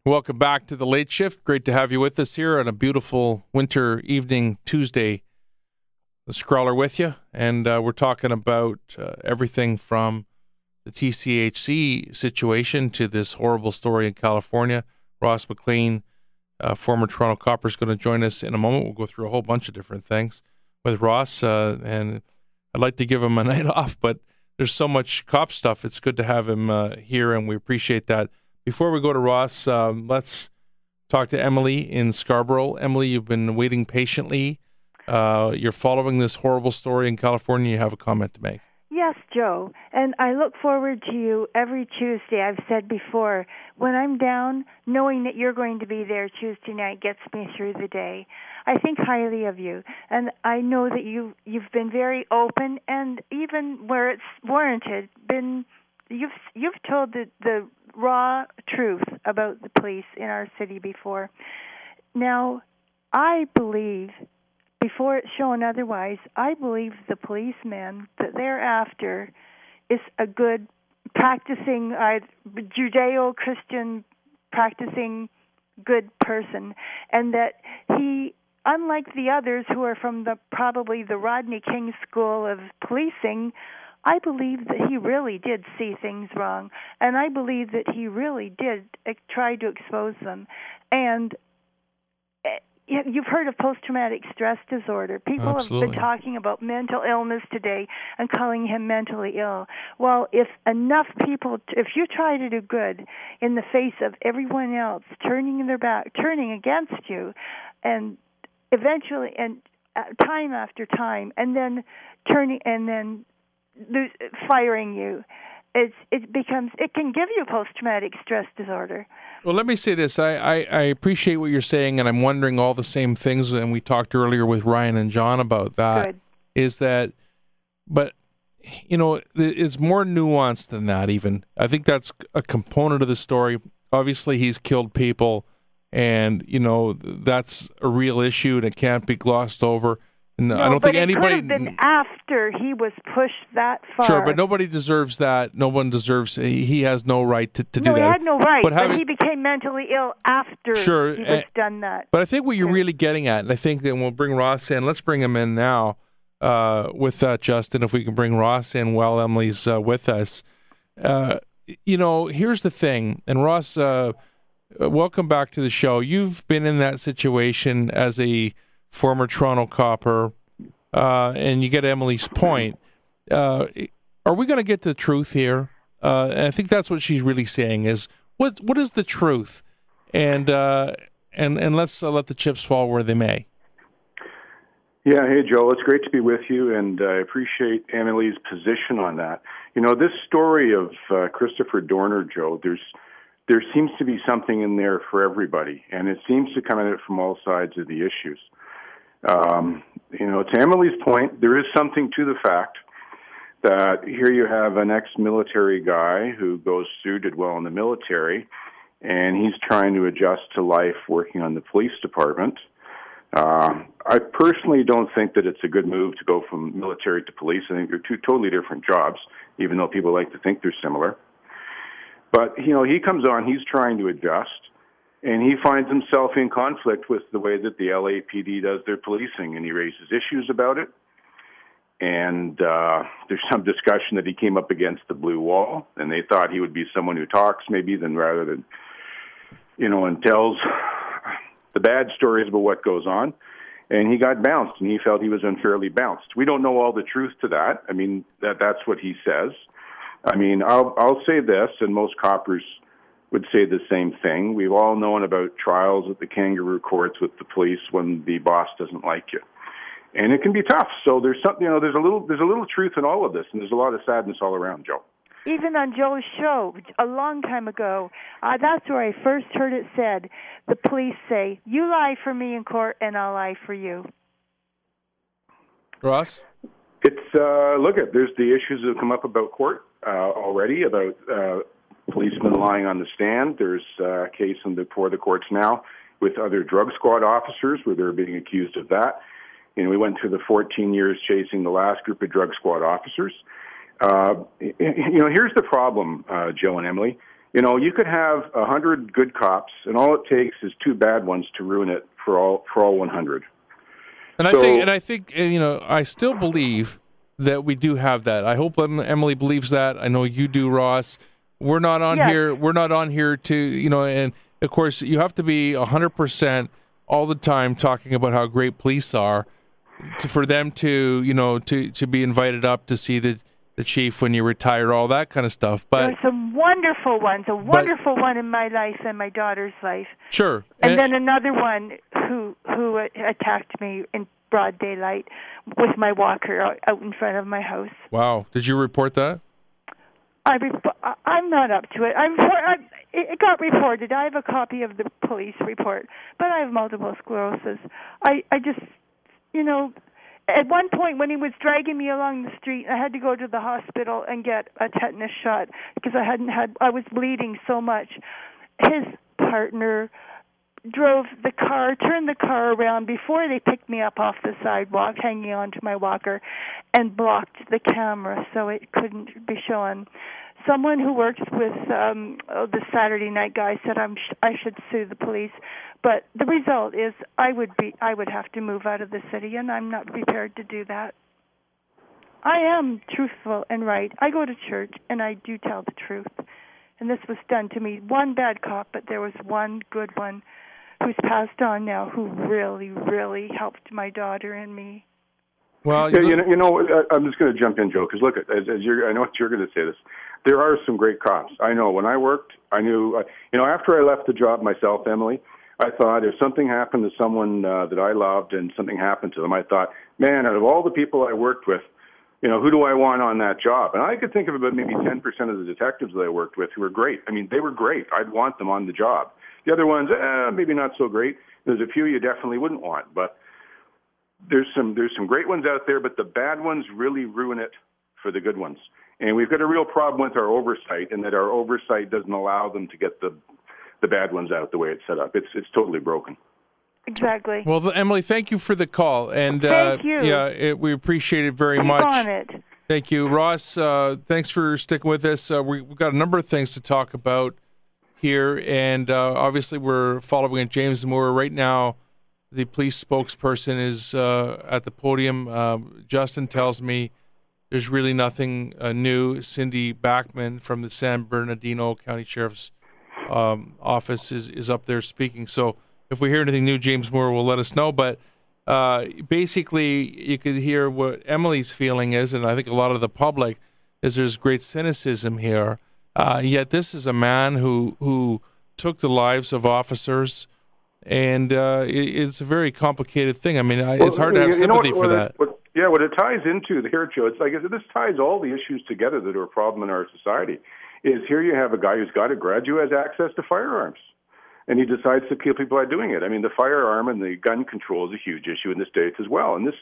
Welcome back to the Late Shift. Great to have you with us here on a beautiful winter evening, Tuesday. The Scrawler with you, and we're talking about everything from the TCHC situation to this horrible story in California. Ross McLean, former Toronto Copper, is going to join us in a moment. We'll go through a whole bunch of different things with Ross, and I'd like to give him a night off, but there's so much cop stuff. It's good to have him here, and we appreciate that. Before we go to Ross, let's talk to Emily in Scarborough. Emily, you've been waiting patiently. You're following this horrible story in California. You have a comment to make. Yes, Joe, and I look forward to you every Tuesday. I've said before, when I'm down, knowing that you're going to be there Tuesday night gets me through the day. I think highly of you, and I know that you've been very open, and even where it's warranted, you've told the raw truth about the police in our city before. Now, I believe, before it's shown otherwise, I believe the policeman that they're after is a good practicing, Judeo-Christian practicing good person, and that he, unlike the others who are from probably the Rodney King school of policing, I believe that he really did see things wrong, and I believe that he really did try to expose them. And you've heard of post-traumatic stress disorder. People Absolutely. have been talking about mental illness today and calling him mentally ill. Well, if enough people, if you try to do good in the face of everyone else turning their back, turning against you, and eventually, and time after time, and then firing you, it can give you post-traumatic stress disorder. Well, let me say this. I appreciate what you're saying, and I'm wondering all the same things, and we talked earlier with Ryan and John about that. Good. Is that, but, you know, it's more nuanced than that even. I think that's a component of the story. Obviously, he's killed people, and, you know, that's a real issue, and it can't be glossed over. No, I don't think anybody. It could have been after he was pushed that far. Sure, but nobody deserves that. No one deserves. He has no right to do that. No, he had no right. But he became mentally ill after he was done that. But I think what you're really getting at, and I think that we'll bring Ross in. Let's bring him in now. With that, Justin, if we can bring Ross in while Emily's with us. You know, here's the thing, and Ross, welcome back to the show. You've been in that situation as a former Toronto Copper, and you get Emily's point. Are we going to get to the truth here? And I think that's what she's really saying is, what is the truth? And let's let the chips fall where they may. Yeah, hey, Joe, it's great to be with you, and I appreciate Emily's position on that. You know, this story of Christopher Dorner, Joe, there seems to be something in there for everybody, and it seems to come at it from all sides of the issues. You know, to Emily's point, there is something to the fact that here you have an ex-military guy who goes through, did well in the military, and he's trying to adjust to life working on the police department. I personally don't think that it's a good move to go from military to police. I think they're two totally different jobs, even though people like to think they're similar. But, you know, he comes on, he's trying to adjust. And he finds himself in conflict with the way that the LAPD does their policing, and he raises issues about it. And there's some discussion that he came up against the blue wall, and they thought he would be someone who talks maybe rather than, you know, and tells the bad stories about what goes on. And he got bounced, and he felt he was unfairly bounced. We don't know all the truth to that. I mean, that's what he says. I mean, I'll say this, and most coppers would say the same thing. We've all known about trials at the kangaroo courts with the police when the boss doesn't like you, and it can be tough. So there's something, you know, there's a little truth in all of this, and there's a lot of sadness all around, Joe. Even on Joe's show a long time ago, that's where I first heard it said. The police say, "You lie for me in court, and I'll lie for you." Ross, it's there's the issues that have come up about court already about. Policemen lying on the stand. There's a case before the courts now with other drug squad officers where they're being accused of that. You know, we went through the 14 years chasing the last group of drug squad officers. You know, here's the problem, Joe and Emily. You know, you could have 100 good cops, and all it takes is 2 bad ones to ruin it for all 100. And I think, you know, I still believe that we do have that. I hope Emily believes that. I know you do, Ross. We're not on here. We're not on here to, you know, and of course you have to be 100% all the time talking about how great police are for them to, you know, to be invited up to see the chief when you retire, all that kind of stuff. But there are some wonderful ones. A wonderful one in my life and my daughter's life. Sure. And then another one who attacked me in broad daylight with my walker out in front of my house. Wow. Did you report that? I'm not up to it. It got reported. I have a copy of the police report, but I have multiple sclerosis. I just, you know, at one point when he was dragging me along the street, I had to go to the hospital and get a tetanus shot because I was bleeding so much. His partner turned the car around before they picked me up off the sidewalk, hanging onto my walker, and blocked the camera so it couldn't be shown. Someone who works with the Saturday night guy said I should sue the police, but the result is I would have to move out of the city, and I'm not prepared to do that. I am truthful and right. I go to church, and I do tell the truth. And this was done to me. One bad cop, but there was one good one who's passed on now, who really, really helped my daughter and me. Well, you know, I'm just going to jump in, Joe, because look, I know what you're going to say this. There are some great cops. I know when I worked, I knew, you know, after I left the job myself, Emily, I thought if something happened to someone that I loved and something happened to them, I thought, man, out of all the people I worked with, you know, who do I want on that job? And I could think of about maybe 10% of the detectives that I worked with who were great. I mean, they were great. I'd want them on the job. The other ones, maybe not so great. There's a few you definitely wouldn't want, but there's some great ones out there, but the bad ones really ruin it for the good ones. And we've got a real problem with our oversight, and that our oversight doesn't allow them to get the bad ones out the way it's set up. It's totally broken. Exactly. Well, Emily, thank you for the call, and thank you. Yeah, we appreciate it very much. Keep on it. Thank you, Ross. Thanks for sticking with us. We've got a number of things to talk about here, and obviously we're following James Moore right now. The police spokesperson is at the podium. Justin tells me there's really nothing new. Cindy Backman from the San Bernardino County Sheriff's office is up there speaking. So if we hear anything new, James Moore will let us know. But basically, you could hear what Emily's feeling is, and I think a lot of the public, is there's great cynicism here. Yet this is a man who took the lives of officers, and it's a very complicated thing. I mean, it's hard to have sympathy for that. What it ties into here, Joe, it's like this ties all the issues together that are a problem in our society. Is here you have a guy who's got a grudge, who has access to firearms, and he decides to kill people by doing it. I mean, the firearm and the gun control is a huge issue in the States as well, and this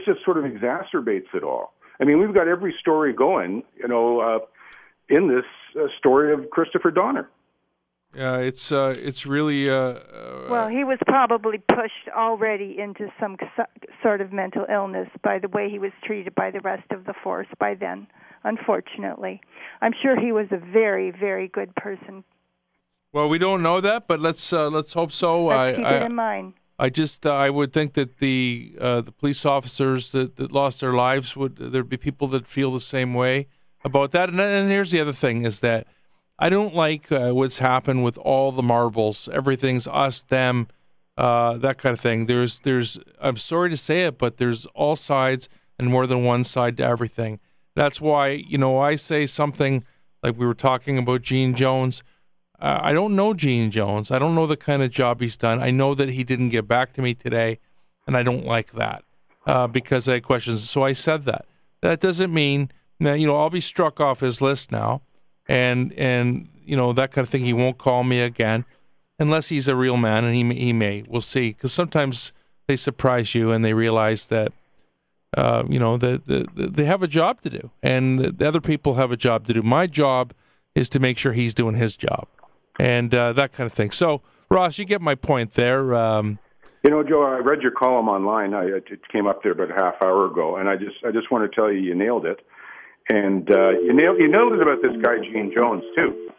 just sort of exacerbates it all. I mean, we've got every story going, you know, in this story of Christopher Dorner. Yeah, it's really. Well, he was probably pushed already into some sort of mental illness by the way he was treated by the rest of the force by then. Unfortunately, I'm sure he was a very, very good person. Well, we don't know that, but let's hope so. Let's keep it in mind. I would think that the police officers that lost their lives there'd be people that feel the same way about that. And here's the other thing: is that I don't like what's happened with all the marbles. Everything's us, them, that kind of thing. There's. I'm sorry to say it, but there's all sides and more than one side to everything. That's why, you know, I say something like we were talking about Gene Jones. I don't know Gene Jones. I don't know the kind of job he's done. I know that he didn't get back to me today, and I don't like that because I had questions. So I said that. That doesn't mean that, you know, I'll be struck off his list now, and you know, that kind of thing. He won't call me again unless he's a real man, and he may. We'll see. Because sometimes they surprise you and they realize that you know, they have a job to do, and the other people have a job to do. My job is to make sure he's doing his job, and that kind of thing. So, Ross, you get my point there. You know, Joe, I read your column online. It came up there about a half hour ago, and I just want to tell you nailed it. And you nailed it about this guy, Gene Jones, too.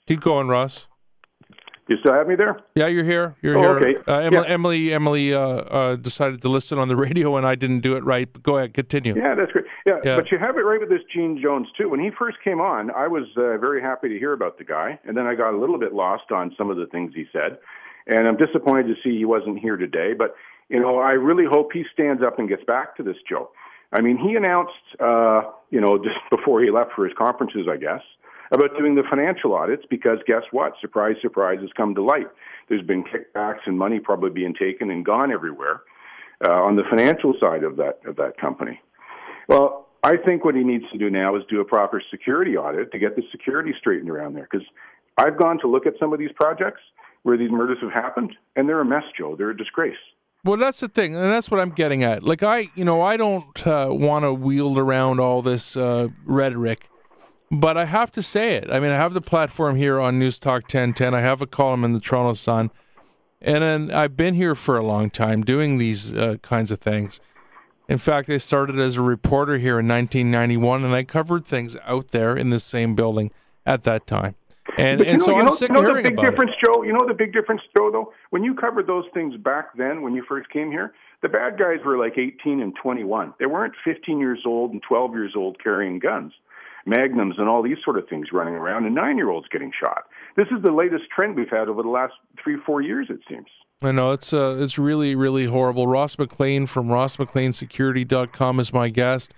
Keep going, Ross. You still have me there? Yeah, you're here. You're here. Okay. Emily decided to listen on the radio, and I didn't do it right. But go ahead, continue. Yeah, that's great. Yeah, but you have it right with this Gene Jones, too. When he first came on, I was very happy to hear about the guy, and then I got a little bit lost on some of the things he said, and I'm disappointed to see he wasn't here today. But, I really hope he stands up and gets back to this, Joe. I mean, he announced, just before he left for his conferences, I guess, about doing the financial audits because guess what? Surprise, surprise has come to light. There's been kickbacks and money probably being taken and gone everywhere on the financial side of that company. Well, I think what he needs to do now is do a proper security audit to get the security straightened around there because I've gone to look at some of these projects where these murders have happened, and they're a mess, Joe. They're a disgrace. Well, that's the thing, and that's what I'm getting at. Like, I don't want to wield around all this rhetoric, but I have to say it. I mean, I have the platform here on News Talk 1010. I have a column in the Toronto Sun, and then I've been here for a long time doing these kinds of things. In fact, I started as a reporter here in 1991, and I covered things out there in this same building at that time. And so I'm sick of hearing about it. Joe, you know the big difference, Joe, though? When you covered those things back then, when you first came here, the bad guys were like 18 and 21. They weren't 15 years old and 12 years old carrying guns, magnums and all these sort of things running around, and 9-year-olds getting shot. This is the latest trend we've had over the last 3-4 years, it seems. I know, it's really, really horrible. Ross McLean from rossmcleansecurity.com is my guest.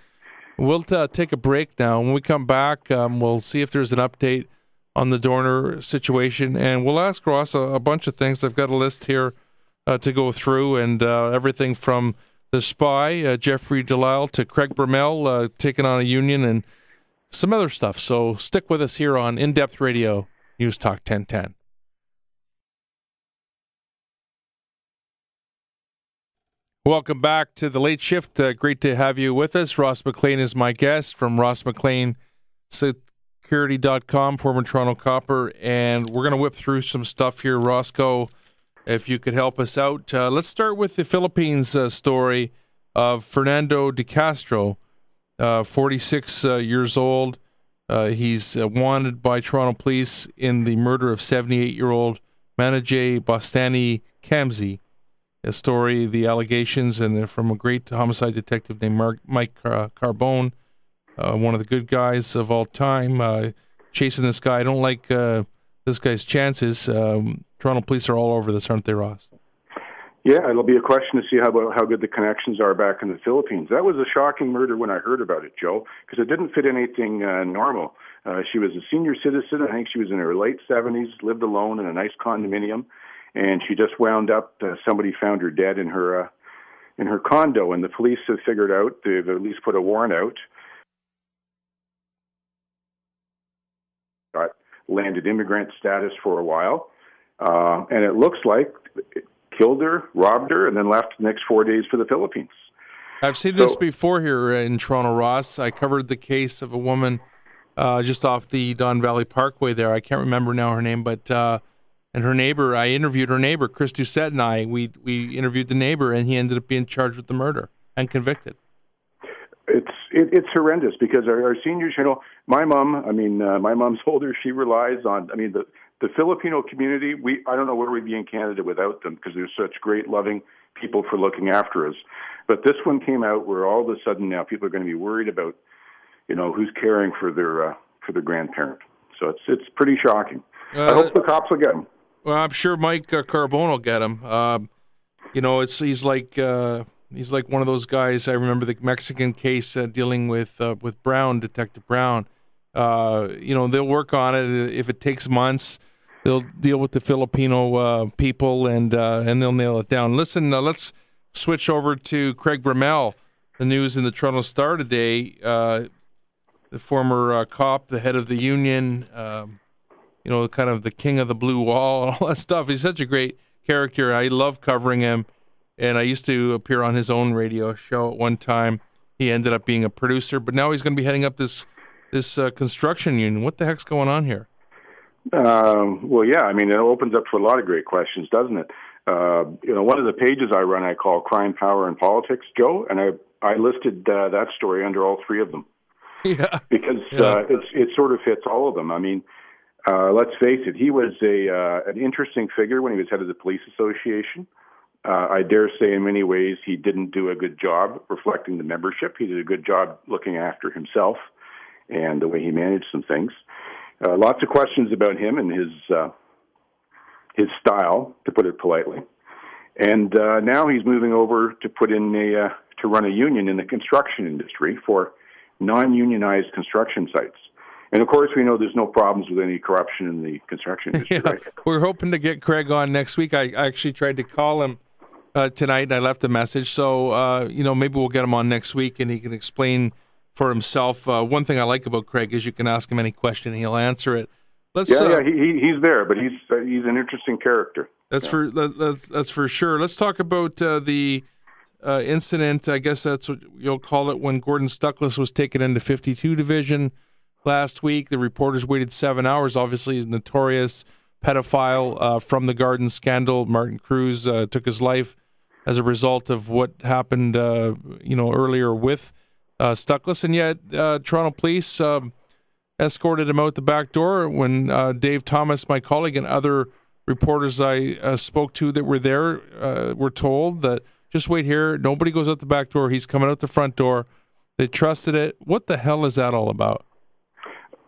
We'll take a break now. When we come back, we'll see if there's an update on the Dorner situation, and we'll ask Ross a bunch of things. I've got a list here to go through, and everything from the spy, Jeffrey Delisle, to Craig Bramell taking on a union, and some other stuff. So stick with us here on In-Depth Radio, News Talk 1010. Welcome back to the Late Shift. Great to have you with us. Ross McLean is my guest from Ross McLean Security.com, former Toronto copper, and we're going to whip through some stuff here. Roscoe, if you could help us out. Let's start with the Philippines story of Fernando De Castro, 46 years old. He's wanted by Toronto police in the murder of 78-year-old Manajay Bostani Kamsi. A story, the allegations, and from a great homicide detective named Mike Carbone. One of the good guys of all time, chasing this guy. I don't like this guy's chances. Toronto police are all over this, aren't they, Ross? Yeah, it'll be a question to see how good the connections are back in the Philippines. That was a shocking murder when I heard about it, Joe, because it didn't fit anything normal. She was a senior citizen. I think she was in her late 70s, lived alone in a nice condominium, and she just wound up, somebody found her dead in her condo, and the police have figured out, they've at least put a warrant out, got landed immigrant status for a while, and it looks like it killed her, robbed her, and then left the next 4 days for the Philippines. I've seen this before here in Toronto, Ross. I covered the case of a woman just off the Don Valley Parkway there. I can't remember now her name, but and her neighbor, I interviewed her neighbor, Chris Doucette, and I. We interviewed the neighbor, and he ended up being charged with the murder and convicted. It's horrendous because our seniors, my mom, my mom's older. She relies on, the Filipino community. I don't know where we'd be in Canada without them because they're such great, loving people for looking after us. But this one came out where all of a sudden now people are going to be worried about, who's caring for their grandparent. So it's pretty shocking. I hope the cops will get him. Well, I'm sure Mike Carbone will get him. He's like one of those guys. I remember the Mexican case dealing with Brown, Detective Brown. They'll work on it. If it takes months, they'll deal with the Filipino people and they'll nail it down. Listen, let's switch over to Craig Bramell. The news in the Toronto Star today. The former cop, the head of the union. Kind of the king of the blue wall and all that stuff. He's such a great character. I love covering him. And I used to appear on his own radio show at one time. He ended up being a producer, but now he's going to be heading up this construction union. What the heck's going on here? Well, yeah, it opens up for a lot of great questions, doesn't it? One of the pages I run, I call Crime, Power, and Politics, Joe, and I listed that story under all three of them. Yeah. Because it sort of fits all of them. Let's face it, he was an interesting figure when he was head of the police association. I dare say in many ways he didn't do a good job reflecting the membership. He did a good job looking after himself and the way he managed some things. Lots of questions about him and his style, to put it politely. And now he's moving over to put in to run a union in the construction industry for non-unionized construction sites. And, of course, we know there's no problems with any corruption in the construction industry. Yeah, right? we're hoping to get Craig on next week. I actually tried to call him tonight, and I left a message. So, maybe we'll get him on next week, and he can explain for himself. One thing I like about Craig is you can ask him any question, and he'll answer it. He's there, but he's an interesting character. That's for sure. Let's talk about the incident. I guess that's what you'll call it, when Gordon Stuckless was taken into 52 Division last week. The reporters waited 7 hours. Obviously, he's a notorious pedophile from the Garden scandal. Martin Cruz took his life as a result of what happened, earlier with Stuckless, and yet Toronto Police escorted him out the back door. When Dave Thomas, my colleague, and other reporters I spoke to that were there were told that just wait here. Nobody goes out the back door. He's coming out the front door. They trusted it. What the hell is that all about?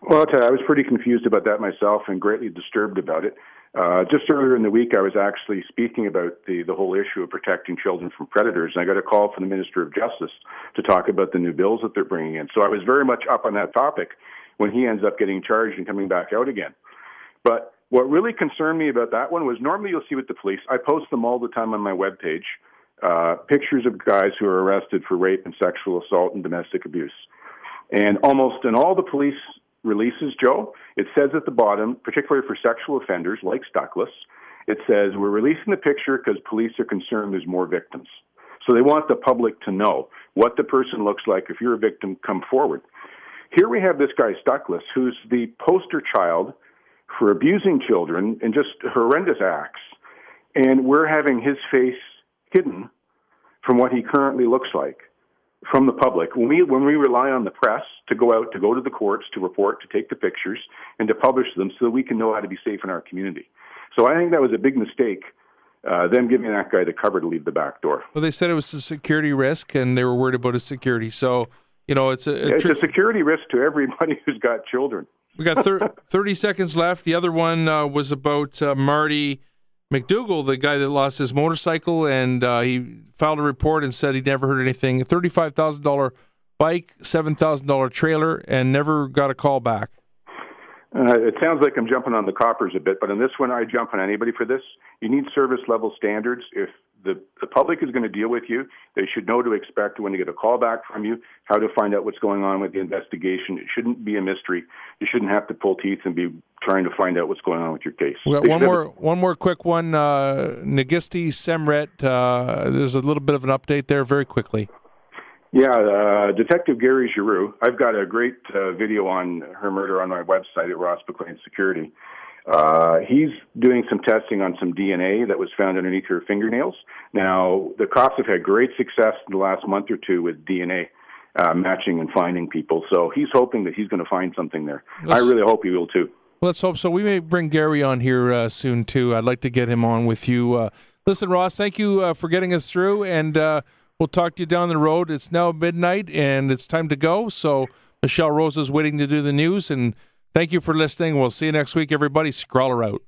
Well, I'll tell you, I was pretty confused about that myself and greatly disturbed about it. Just earlier in the week, I was actually speaking about the whole issue of protecting children from predators, and I got a call from the Minister of Justice to talk about the new bills that they're bringing in. So I was very much up on that topic when he ends up getting charged and coming back out again. But what really concerned me about that one was, normally you'll see with the police, I post them all the time on my webpage, pictures of guys who are arrested for rape and sexual assault and domestic abuse. And almost in all the police releases, Joe, it says at the bottom, particularly for sexual offenders like Stuckless, it says, we're releasing the picture because police are concerned there's more victims. So they want the public to know what the person looks like. If you're a victim, come forward. Here we have this guy Stuckless, who's the poster child for abusing children and just horrendous acts. And we're having his face hidden from what he currently looks like from the public. When we rely on the press to go out, to go to the courts, to report, to take the pictures, and to publish them so that we can know how to be safe in our community. So I think that was a big mistake, them giving that guy the cover to leave the back door. Well, they said it was a security risk, and they were worried about his security. So, it's a security risk to everybody who's got children. We got 30 seconds left. The other one was about Marty McDougall, the guy that lost his motorcycle, and he filed a report and said he'd never heard anything. A $35,000 bike, $7,000 trailer, and never got a call back. It sounds like I'm jumping on the coppers a bit, but on this one, I jump on anybody for this. You need service-level standards. If the public is going to deal with you, they should know to expect when they get a call back from you, how to find out what's going on with the investigation. It shouldn't be a mystery. You shouldn't have to pull teeth and be trying to find out what's going on with your case. We got one more quick one. Nagisti Semret, there's a little bit of an update there very quickly. Yeah, Detective Gary Giroux. I've got a great video on her murder on my website at Ross McLean Security. He's doing some testing on some DNA that was found underneath her fingernails. Now, the cops have had great success in the last month or two with DNA matching and finding people. So he's hoping that he's going to find something there. I really hope he will, too. Let's hope so. We may bring Gary on here soon, too. I'd like to get him on with you. Listen, Ross, thank you for getting us through, and we'll talk to you down the road. It's now midnight, and it's time to go. So Michelle Rose is waiting to do the news, and thank you for listening. We'll see you next week, everybody. Scrawler out.